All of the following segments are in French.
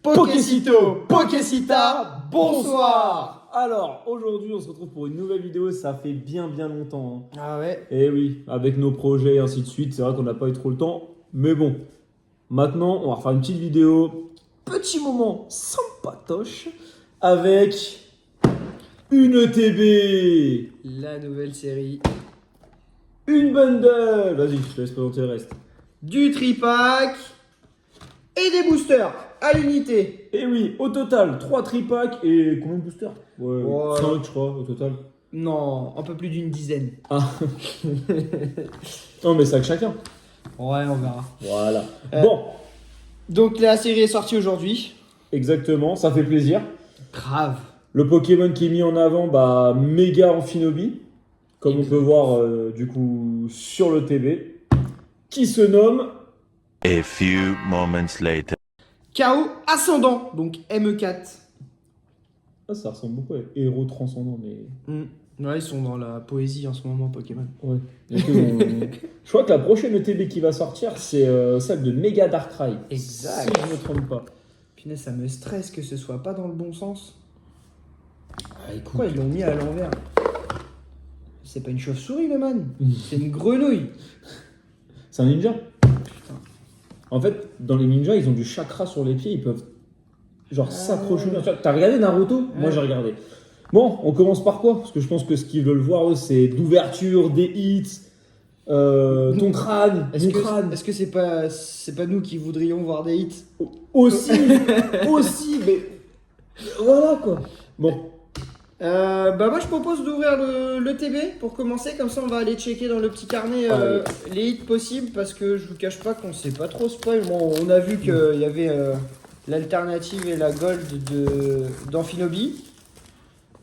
Pokésito, Pokésita, bonsoir. Alors, aujourd'hui, on se retrouve pour une nouvelle vidéo, ça fait bien longtemps. Hein. Ah ouais. Et oui, avec nos projets et ainsi de suite, c'est vrai qu'on n'a pas eu trop le temps. Mais bon, maintenant, on va refaire une petite vidéo, petit moment sympatoche, avec une ETB, La nouvelle série. une bundle. Vas-y, je te laisse présenter le reste. Du tripack et des boosters à l'unité. Et oui, au total, 3 tripacks et combien de boosters? Ouais, Ouais. 5 je crois, au total. Non, un peu plus d'une dizaine. Ah. Non, mais 5 chacun. Ouais, on verra. Voilà. Euh. Bon, Donc la série est sortie aujourd'hui. exactement, ça fait plaisir. Grave. Le Pokémon qui est mis en avant, bah, méga Amphinobi, comme on peut voir du coup sur le TV, qui se nomme. A few moments later. Chaos ascendant, donc ME4. Ah, ça ressemble beaucoup à Héros Transcendant, mais. Ouais, ils sont dans la poésie en ce moment, Pokémon. Ouais. Il y a que je crois que la prochaine ETB qui va sortir, c'est celle de Mega Darkrai. Exact. Si je ne me trompe pas. Punaise, ça me stresse que ce soit pas dans le bon sens. Ah, écoute. Pourquoi ils l'ont mis à l'envers? C'est pas une chauve-souris, le man. C'est une grenouille. C'est un ninja. Putain. En fait, dans les ninjas, ils ont du chakra sur les pieds, ils peuvent genre s'accrocher. T'as regardé Naruto? Moi, j'ai regardé. Bon, on commence par quoi? Parce que je pense que ce qu'ils veulent voir, eux, c'est d'ouverture, des hits, ton crâne, Est-ce mon que crâne. est-ce que c'est pas nous qui voudrions voir des hits? Aussi, aussi, mais voilà quoi. Bon, Bah moi je propose d'ouvrir le TB pour commencer, comme ça on va aller checker dans le petit carnet les hits possibles, parce que je vous cache pas qu'on sait pas trop spoil. Bon, on a vu qu'il y avait l'alternative et la gold d'Amphinobi,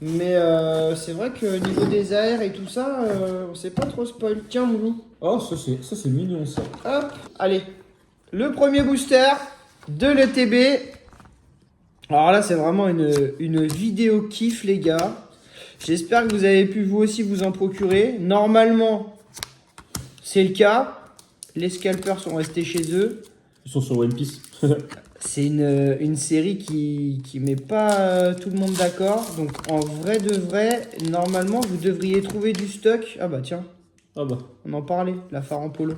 mais c'est vrai que niveau des AR et tout ça, on sait pas trop spoil. Tiens Moulou, oh, ça c'est mignon ça. hop, allez, le premier booster de l'ETB. Alors là, c'est vraiment une vidéo kiff, les gars. J'espère que vous avez pu vous aussi vous en procurer. Normalement, c'est le cas. Les scalpers sont restés chez eux. Ils sont sur One Piece. C'est une série qui met pas tout le monde d'accord. Donc en vrai de vrai, normalement, vous devriez trouver du stock. Ah bah tiens, Ah bah. on en parlait, la phare en polo.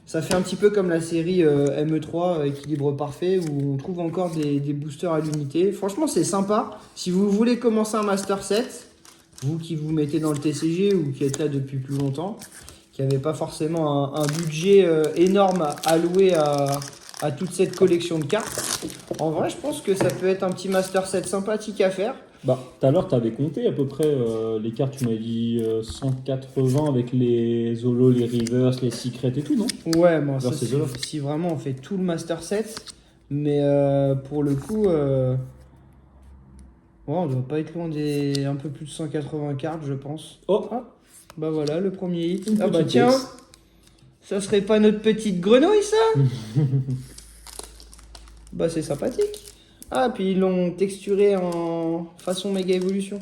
Ça fait un petit peu comme la série ME3, équilibre parfait, où on trouve encore des boosters à l'unité. Franchement, c'est sympa. Si vous voulez commencer un Master Set, vous qui vous mettez dans le TCG ou qui êtes là depuis plus longtemps, qui n'avez pas forcément un budget énorme alloué à toute cette collection de cartes, en vrai, je pense que ça peut être un petit Master Set sympathique à faire. Bah, tout à l'heure, t'avais compté à peu près les cartes, tu m'as dit 180 avec les Holo, les Reverse, les Secrets et tout, non? Ouais, bon, ça, Vers ces eaux-là. si vraiment on fait tout le Master Set, mais pour le coup, ouais, on doit pas être loin des un peu plus de 180 cartes, je pense. Oh, Ah, bah voilà, le premier hit. Une Ah bah petite tiens, baisse. ça serait pas notre petite grenouille, ça? Bah c'est sympathique. Ah, puis ils l'ont texturé en façon méga évolution.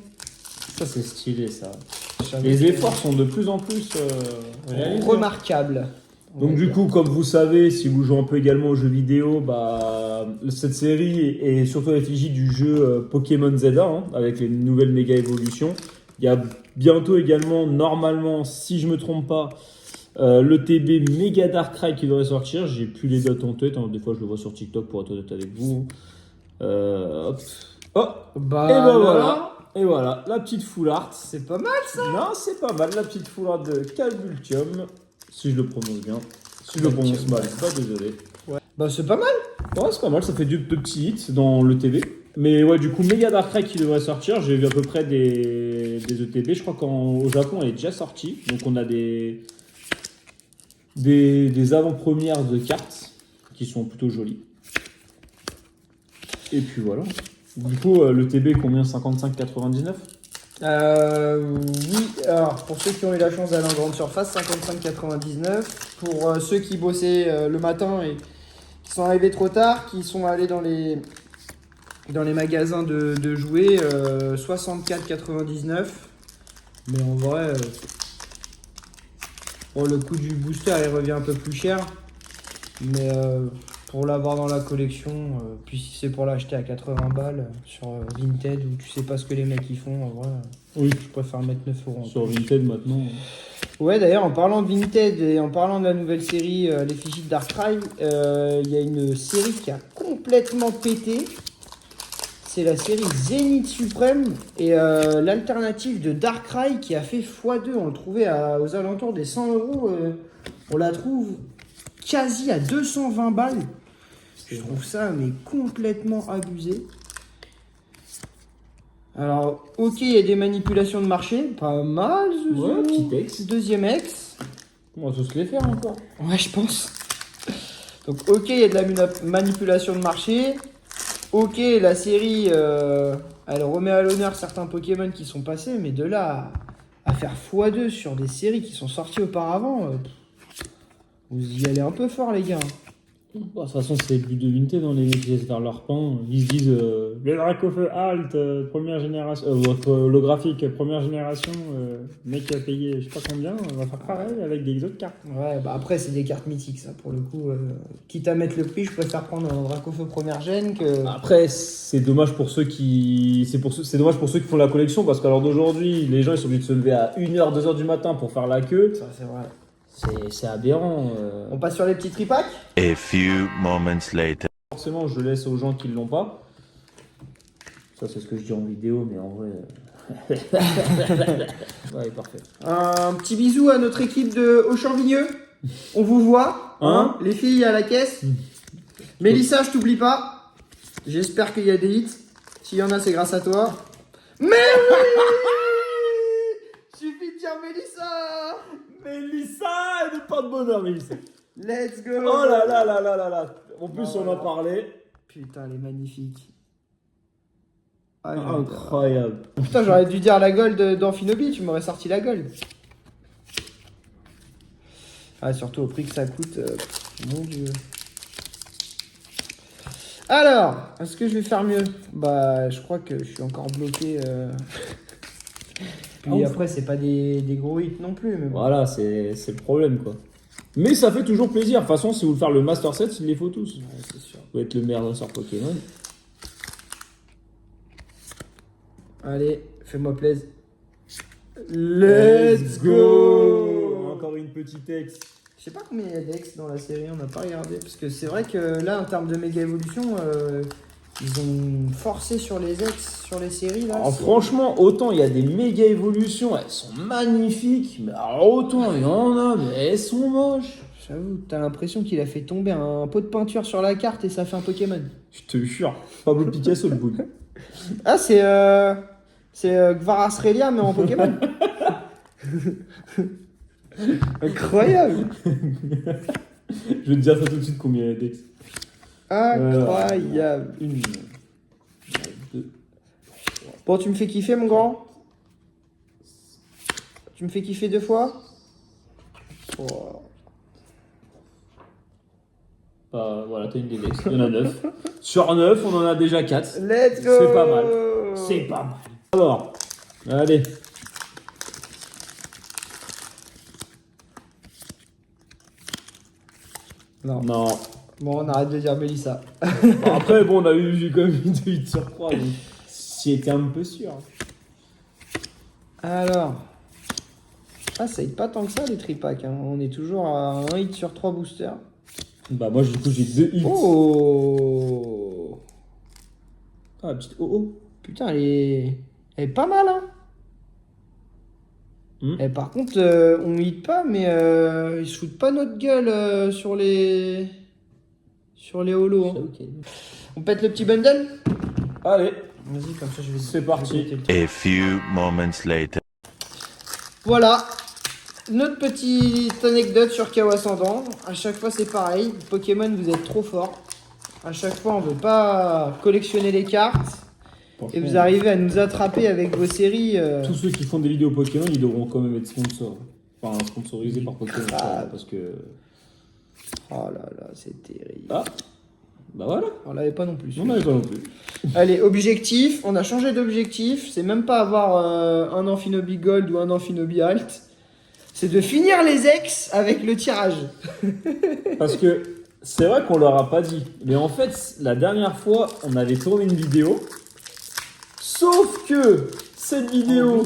ça c'est stylé ça. J'avais Les fait- efforts sont de plus en plus réalisés. remarquable. on Donc va du dire. coup, comme vous savez, si vous jouez un peu également aux jeux vidéo, bah, cette série est surtout à l'effigie du jeu Pokémon Zelda, hein, avec les nouvelles méga évolutions. Il y a bientôt également, normalement, si je me trompe pas, le TB Mega Darkrai qui devrait sortir. J'ai plus les dates en tête, hein. Des fois je le vois sur TikTok pour être honnête avec vous. Hop. Oh, Bah et ben là, voilà. Et voilà, la petite full art. c'est pas mal ça. Non, c'est pas mal, la petite full art de Calbultium, si je le prononce bien. Si je le prononce mal, pas désolé. Bah c'est pas mal. Ouais, c'est pas mal, ça fait deux petits hits dans le TV. Mais ouais, du coup, Mega Darkrai qui devrait sortir. J'ai vu à peu près des ETB. Je crois qu'au Japon, elle est déjà sortie. Donc on a des avant-premières de cartes qui sont plutôt jolies. Et puis voilà. Du coup, le TB combien? 55,99? Oui, alors pour ceux qui ont eu la chance d'aller en grande surface, 55,99. Pour ceux qui bossaient le matin et qui sont arrivés trop tard, qui sont allés dans les magasins de jouets, 64,99. Mais en vrai, bon, le coût du booster il revient un peu plus cher. Mais pour l'avoir dans la collection. Puis si c'est pour l'acheter à 80 balles sur Vinted où tu sais pas ce que les mecs ils font, en vrai, Oui, je préfère mettre 9 euros. sur Vinted maintenant. Ouais, d'ailleurs, en parlant de Vinted et en parlant de la nouvelle série L'effigie de Darkrai, il y a une série qui a complètement pété. C'est la série Zénith Suprême et l'alternative de Darkrai qui a fait x2. On le trouvait aux alentours des 100 euros. On la trouve quasi à 220 balles. Je trouve ça mais complètement abusé. Alors, ok, il y a des manipulations de marché, pas mal. Ouais, petit ex. Deuxième ex. On va tous les faire encore. Ouais, je pense. Donc, ok, il y a de la manipulation de marché. Ok, la série, elle remet à l'honneur certains Pokémon qui sont passés, mais de là à faire x2 sur des séries qui sont sorties auparavant, vous y allez un peu fort, les gars. Bon, de toute façon, c'est le but de Vinted, dans les mecs qui laissent faire leur pain. Ils se disent le Dracofeu Alt, première génération, votre holographique, première génération, mec a payé je sais pas combien, on va faire pareil avec des autres cartes. Ouais, bah après, c'est des cartes mythiques, ça, pour le coup. Quitte à mettre le prix, je préfère prendre un Dracofeu première gène que. Après, c'est dommage pour ceux qui. C'est dommage pour ceux qui font la collection, parce qu'à l'heure d'aujourd'hui, les gens ils sont obligés de se lever à 1h, 2h du matin pour faire la queue. Ça, c'est vrai. C'est aberrant. On passe sur les petits tripacks. A few moments later. Forcément, je laisse aux gens qui ne l'ont pas. Ça, c'est ce que je dis en vidéo, mais en vrai. Ouais, parfait. Un petit bisou à notre équipe de Auchan-Vigneux. On vous voit, hein, les filles à la caisse. Mélissa, je t'oublie pas. J'espère qu'il y a des hits. S'il y en a, c'est grâce à toi. Mais oui suffit de dire Mélissa. Mélissa, elle n'est pas de bonheur, Mélissa. Let's go. Oh là là là là là là. En plus, on en parlait. Putain, elle est magnifique. Ah, Incroyable. putain, j'aurais dû dire la gold d'Amphinobi, tu m'aurais sorti la gold. Ah, surtout au prix que ça coûte. Mon dieu. Alors, est-ce que je vais faire mieux? Bah, je crois que je suis encore bloqué. Puis après, c'est pas des gros hits non plus. Mais bon. Voilà, c'est le problème, quoi. Mais ça fait toujours plaisir. De toute façon, si vous voulez faire le Master Set, il les faut tous. Ouais, c'est sûr. Vous êtes le meilleur danseur Pokémon. Allez, fais-moi plaisir. Let's go. Encore une petite ex. Je sais pas combien il y a d'ex dans la série, on n'a pas regardé. Parce que c'est vrai que là, en termes de méga évolution, ils ont forcé sur les ex, sur les séries. Là, Alors, franchement, autant il y a des méga évolutions, elles sont magnifiques. Mais alors, autant il y en a, mais elles sont moches. J'avoue, t'as l'impression qu'il a fait tomber un pot de peinture sur la carte et ça fait un Pokémon. Je te jure. Pablo Picasso, le bout. Ah, c'est Gvarasrelia, mais en Pokémon. Incroyable. Je vais te dire ça tout de suite combien il y a d'ex. Incroyable. Une, deux. Bon, tu me fais kiffer, mon grand. Tu me fais kiffer 2 fois. Oh. Bah, voilà, t'as une des ex. Il y en a 9. Sur 9, on en a déjà 4. Let's go. C'est pas mal. C'est pas mal. Alors, allez. Non. Non. Bon, on arrête de dire Mélissa. Bon, après, bon, on a eu quand même une 8 sur 3. Donc, j'y étais un peu sûr. Alors. Ah, ça aide pas tant que ça, les tripacks. Hein. On est toujours à 1 hit sur 3 boosters. Bah, moi, du coup, j'ai 2 hits. Oh. Ah, petite oh. Putain, elle est pas mal, hein. Et par contre, on hit pas, mais ils se foutent pas notre gueule sur les holos. Hein. Ok. On pète le petit bundle? Allez, Vas-y, comme ça je vais. c'est parti. A few moments later. Voilà. Notre petite anecdote sur Chaos Ascendant. À chaque fois, c'est pareil. Pokémon, vous êtes trop fort. À chaque fois, on veut pas collectionner les cartes. Et vous arrivez à nous attraper avec vos séries. Tous ceux qui font des vidéos Pokémon, ils devront quand même être sponsors. Enfin, sponsorisés par Pokémon. Grave. Parce que. Oh là là, c'est terrible. Ah, bah voilà. On l'avait pas non plus. On n'avait pas non plus. Allez, objectif. On a changé d'objectif. C'est même pas avoir un Amphinobi Gold ou un Amphinobi Alt. C'est de finir les ex avec le tirage. Parce que C'est vrai qu'on leur a pas dit. Mais en fait, la dernière fois, on avait tourné une vidéo. Sauf que cette vidéo,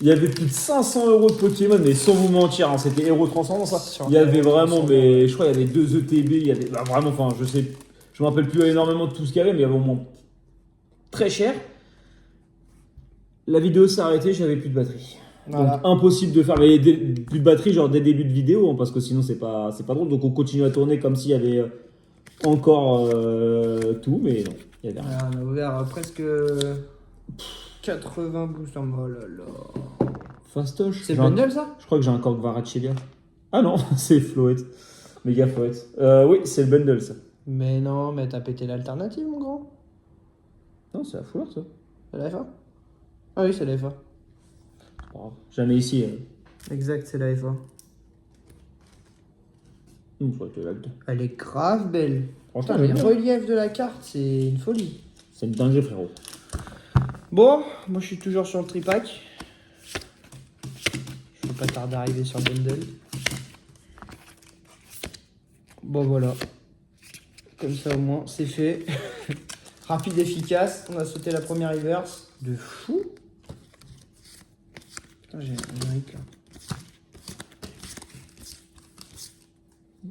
il y avait plus de 500 € de Pokémon, mais sans vous mentir, hein, c'était Héros Transcendant ça. Il y avait vraiment, mais je crois qu'il y avait 2 ETB, il y avait vraiment, enfin, je me rappelle plus énormément de tout ce qu'il y avait, mais il y avait au moins très cher. La vidéo s'est arrêtée, j'avais plus de batterie. Voilà. Donc impossible de faire mais plus de batterie genre dès le début de vidéo hein, parce que sinon c'est pas drôle. Donc on continue à tourner comme s'il y avait encore tout, mais non, il y avait rien. Voilà, on a ouvert presque 80 boosters. Oh là là. Fastoche. C'est le bundle ça? Je crois que j'ai encore Varachelia. Ah non, c'est Floet. Méga Floet. Oui, c'est le bundle ça. Mais non, mais t'as pété l'alternative, mon grand. Non, c'est la fouleur ça. C'est la FA? Ah oui, c'est la FA. Oh, jamais ici. Exact, c'est la FA. Je crois que l'alter. Elle est grave belle. Franchement, Putain, les j'aime bien. reliefs de la carte, c'est une folie. C'est une dinguerie frérot. Bon, moi je suis toujours sur le tripack. Je vais pas tarder à arriver sur le bundle. Bon voilà. Comme ça au moins, c'est fait. Rapide, efficace. On a sauté la première reverse. De fou. Putain, j'ai un hit là.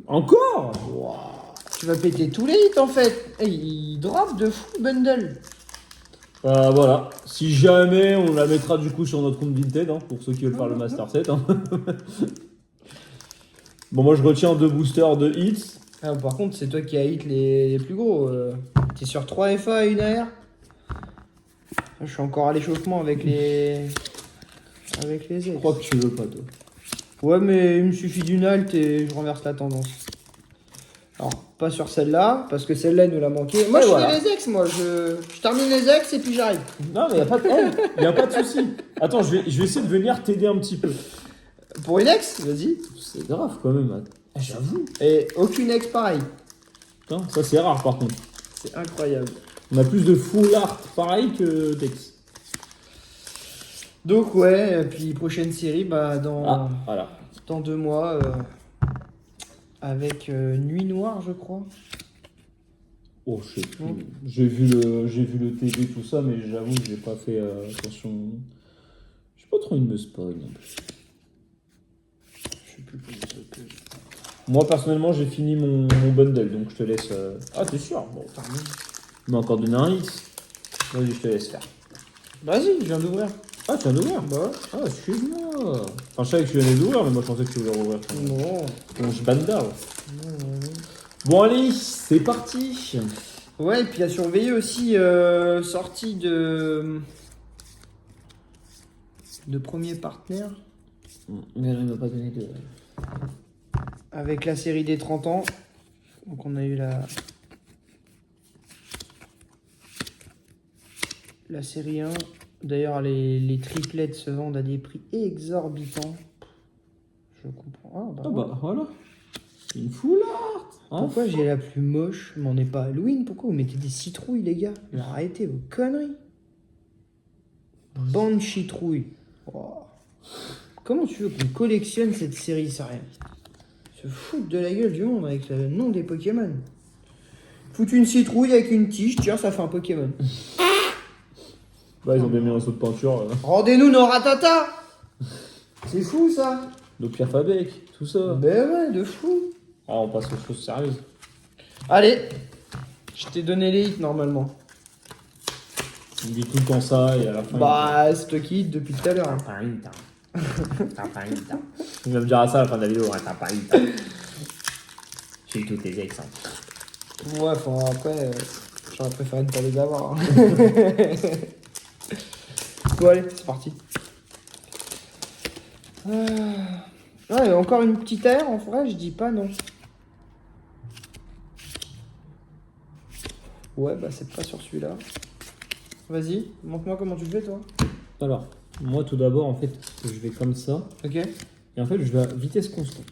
Encore. Tu vas péter tous les hits en fait. Hey, il drop de fou le bundle. Voilà. Si jamais on la mettra du coup sur notre compte Vinted hein, pour ceux qui veulent faire le Master Set. Hein. Bon, moi je retiens 2 boosters de hits. Ah, par contre, c'est toi qui as hit les plus gros. T'es sur 3 FA et une AR. Je suis encore à l'échauffement avec les Je ex. crois que tu veux pas toi. Ouais, mais il me suffit d'une halte et je renverse la tendance. Alors, pas sur celle-là, parce que celle-là, il nous l'a manqué. Moi, Et je voilà. fais les ex, moi. Je termine les ex et puis j'arrive. Non, mais y a pas de souci. Attends, je vais essayer de venir t'aider un petit peu. Pour une ex, vas-y. C'est grave quand même. Ah, j'avoue. Et aucune ex pareil. Putain, ça c'est rare par contre. C'est incroyable. On a plus de full art pareil que Dex. Donc, ouais, et puis prochaine série, bah, Ah, voilà. dans 2 mois, avec Nuit Noire, je crois. Oh, je sais plus. Mm. J'ai vu le TV, tout ça, mais j'avoue que j'ai pas fait attention. J'ai pas trop envie de me spoil non plus. Je sais plus comment ça s'appelle. Moi personnellement, j'ai fini mon bundle, donc je te laisse. Ah, t'es sûr? Bon, il m'a encore donné un X. Vas-y, je te laisse faire. Vas-y, je viens d'ouvrir. Ah, tu viens d'ouvrir? Bah, Ah, excuse-moi. Enfin, je savais que tu venais d'ouvrir, mais moi je pensais que tu voulais rouvrir. non. Bon, je banda. Ouais. Bon, allez, c'est parti. Ouais, et puis à surveiller aussi, sortie de premier partenaire Mais il m'a pas donné de. avec la série des 30 ans. Donc on a eu la série 1. D'ailleurs, les triplettes se vendent à des prix exorbitants. Je comprends. Ah, Ah bah, bah voilà. C'est une full art. pourquoi j'ai la plus moche, mais on n'est pas Halloween? Pourquoi vous mettez des citrouilles, les gars? Arrêtez vos conneries. Bande citrouille. Oh. Comment tu veux qu'on collectionne cette série, sérieux? Se foutre de la gueule du monde avec le nom des Pokémon. Foutre une citrouille avec une tige, tiens, ça fait un Pokémon. Bah, ils ont bien mis un saut de peinture. Rendez-nous nos ratatas. C'est fou, ça. Le Pierre Fabec, tout ça. Ben ouais, de fou. Ah, on passe aux choses sérieuses. Allez, je t'ai donné les hits, normalement. Il dit tout le temps ça et à la fin. Bah, c'est toi qui hit depuis tout à l'heure. Hein. T'as pas une temps. T'as pas une temps. Il va me dire à ça à la fin de la vidéo. Hein, t'as pas une temps. J'ai tous tes ex. Hein. Ouais, enfin, après, j'aurais préféré ne pas les avoir. Hein. Bon, allez, c'est parti. Ouais, encore une petite air, en vrai, je dis pas non. Ouais, bah c'est pas sur celui-là. Vas-y, montre-moi comment tu le fais, toi. Alors, moi tout d'abord, en fait, je vais comme ça. Ok. Et en fait, je vais à vitesse constante.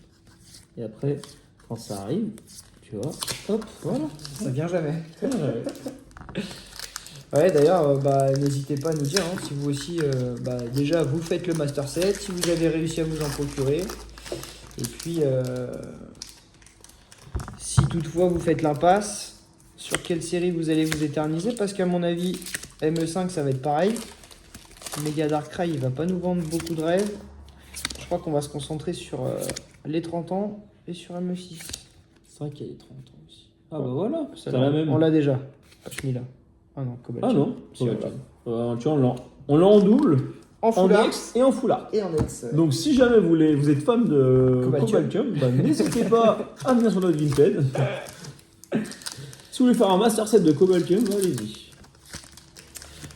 Et après, quand ça arrive, tu vois, hop, voilà. Ça vient jamais. Ouais. Ouais, d'ailleurs, bah, n'hésitez pas à nous dire hein, si vous aussi, bah, déjà, vous faites le Master Set, si vous avez réussi à vous en procurer. Et puis, si toutefois vous faites l'impasse, sur quelle série vous allez vous éterniser? Parce qu'à mon avis, ME5 ça va être pareil. Mega Darkrai il va pas nous vendre beaucoup de rêves. Je crois qu'on va se concentrer sur les 30 ans et sur ME6. C'est vrai qu'il y a les 30 ans aussi. Ah bah voilà, c'est Ça, la même. on l'a déjà. Pachmila. Ah non, Cobalt. Ah non, Si, Cobalt. Tu vois, on l'a en double, En en full art X et en full art. et en ex. Donc si jamais vous êtes fan de Cobaltium. Cobaltium, bah, n'hésitez pas à venir sur notre Vinted. Si vous voulez faire un master set de Cobaltium, bah, allez-y.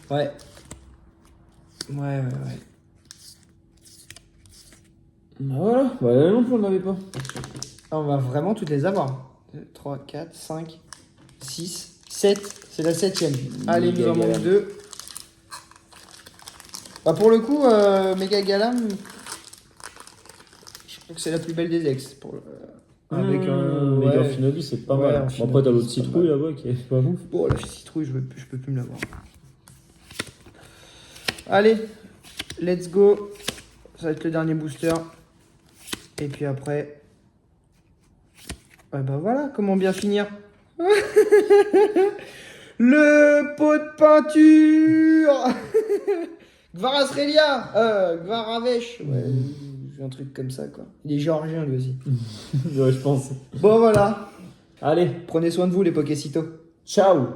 Ouais. Ouais. Bah, voilà, bah, là non plus on l'avait pas. Ah, on va vraiment toutes les avoir. 2, 3, 4, 5, 6, 7. C'est la 7ème. Allez, il nous en Méga manque Galam. 2. Bah pour le coup, Mega Galam, je trouve que c'est la plus belle des ex. Avec un Mega ouais. Finoli, c'est pas Ouais, mal. un Bon, Finoli, après t'as l'autre c'est pas citrouille mal. là-bas qui est pas ouf. Bon, la citrouille, je peux plus me l'avoir. Allez, let's go. Ça va être le dernier booster. Et puis après... bah voilà, comment bien finir. Le pot de peinture. Gvarasrelia, Gvaravesh. Ouais, un truc comme ça quoi. Il est géorgien lui aussi. Ouais, je pense. Bon voilà, Allez, prenez soin de vous les Pokécitos. ciao!